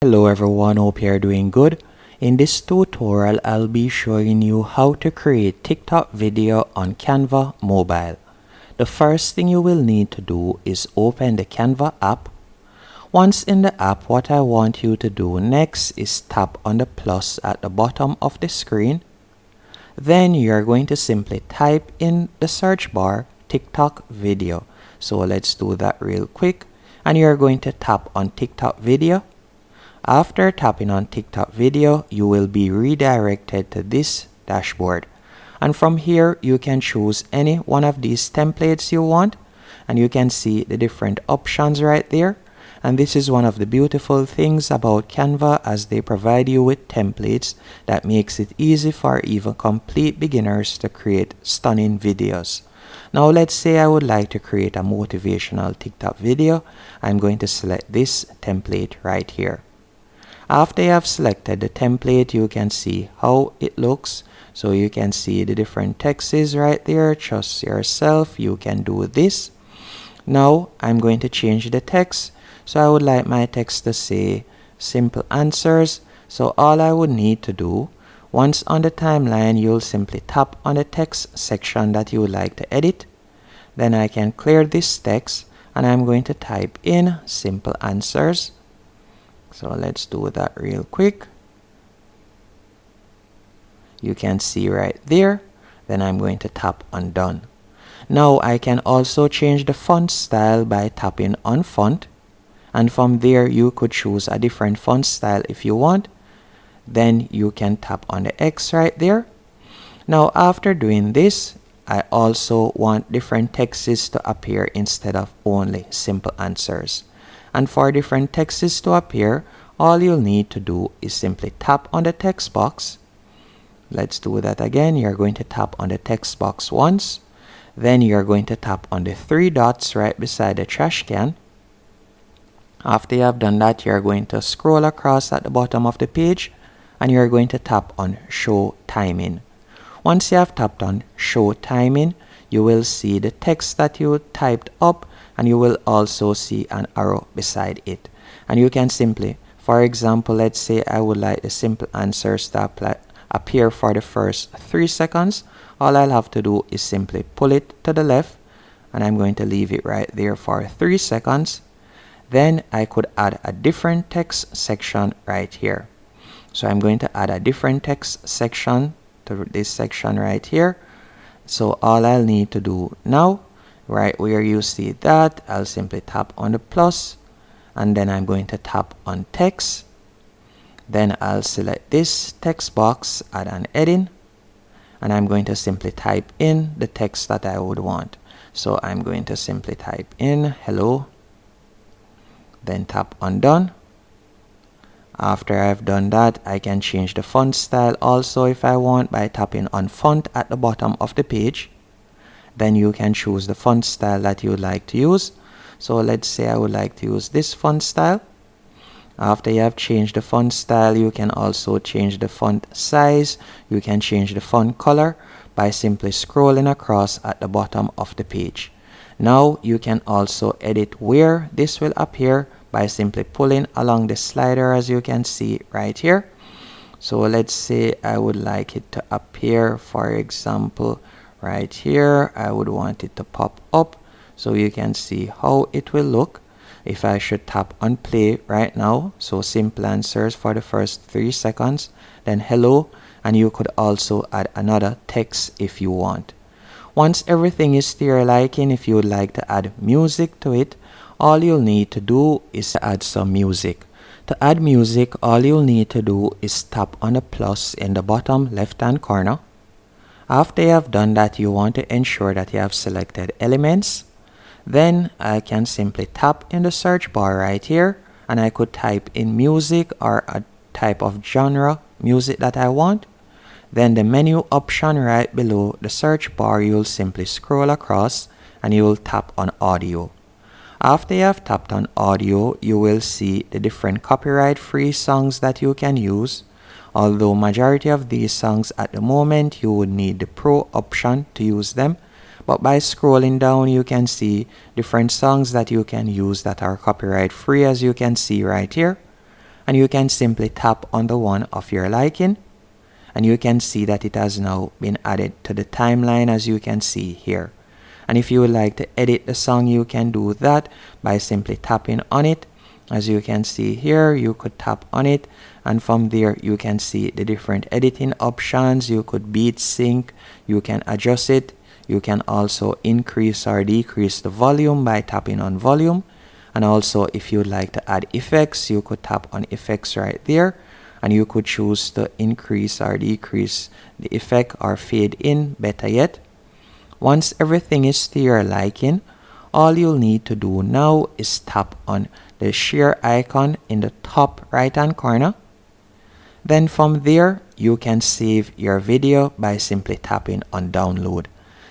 Hello everyone, hope you're doing good. In this tutorial, I'll be showing you how to create TikTok video on Canva mobile. The first thing you will need to do is open the Canva app. Once in the app, what I want you to do next is tap on the plus at the bottom of the screen. Then you're going to simply type in the search bar TikTok video. So let's do that real quick. And you're going to tap on TikTok video. After tapping on TikTok video, you will be redirected to this dashboard. And from here, you can choose any one of these templates you want. And you can see the different options right there. And this is one of the beautiful things about Canva, as they provide you with templates that makes it easy for even complete beginners to create stunning videos. Now let's say I would like to create a motivational TikTok video. I'm going to select this template right here. After you have selected the template, you can see how it looks. So you can see the different texts right there. Trust yourself, you can do this. Now I'm going to change the text. So I would like my text to say simple answers. So all I would need to do, once on the timeline, you'll simply tap on the text section that you would like to edit. Then I can clear this text and I'm going to type in simple answers. So let's do that real quick. You can see right there. Then I'm going to tap on done. Now I can also change the font style by tapping on font. And from there you could choose a different font style if you want. Then you can tap on the X right there. Now after doing this, I also want different texts to appear instead of only simple answers. And for different texts to appear, all you'll need to do is simply tap on the text box. Let's do that again. You're going to tap on the text box once. Then you're going to tap on the three dots right beside the trash can. After you have done that, you're going to scroll across at the bottom of the page and you're going to tap on show timing. Once you have tapped on show timing, you will see the text that you typed up and you will also see an arrow beside it. And you can simply, for example, let's say I would like the simple answers to appear for the first 3 seconds. All I'll have to do is simply pull it to the left and I'm going to leave it right there for 3 seconds. Then I could add a different text section right here. So I'm going to add a different text section to this section right here. So all I'll need to do now, right where you see that, I'll simply tap on the plus and then I'm going to tap on text. Then I'll select this text box, add an heading, and I'm going to simply type in the text that I would want. So I'm going to simply type in hello, then tap on done. After I've done that, I can change the font style also if I want by tapping on font at the bottom of the page. Then you can choose the font style that you would like to use. So let's say I would like to use this font style. After you have changed the font style, you can also change the font size. You can change the font color by simply scrolling across at the bottom of the page. Now you can also edit where this will appear by simply pulling along the slider, as you can see right here. So let's say I would like it to appear, for example, right here. I would want it to pop up so you can see how it will look if I should tap on play right now. So simple answers for the first 3 seconds, then hello, and you could also add another text if you want. Once everything is to your liking, if you would like to add music to it, all you'll need to do is to add some music. To add music, all you'll need to do is tap on the plus in the bottom left hand corner. After you have done that, you want to ensure that you have selected elements. Then I can simply tap in the search bar right here and I could type in music or a type of genre music that I want. Then the menu option right below the search bar, you'll simply scroll across and you will tap on audio. After you have tapped on audio, you will see the different copyright free songs that you can use. Although majority of these songs at the moment, you would need the pro option to use them. But by scrolling down, you can see different songs that you can use that are copyright free, as you can see right here. and you can simply tap on the one of your liking, and you can see that it has now been added to the timeline, as you can see here. And if you would like to edit the song, you can do that by simply tapping on it. As you can see here, you could tap on it, and from there you can see the different editing options. You could beat sync, you can adjust it, you can also increase or decrease the volume by tapping on volume. And also, if you'd like to add effects, you could tap on effects right there, and you could choose to increase or decrease the effect or fade in, better yet. Once everything is to your liking, all you'll need to do now is tap on the share icon in the top right hand corner. Then from there, you can save your video by simply tapping on download.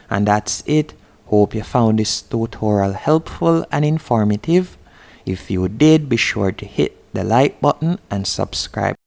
And that's it. Hope you found this tutorial helpful and informative. If you did, be sure to hit the like button and subscribe.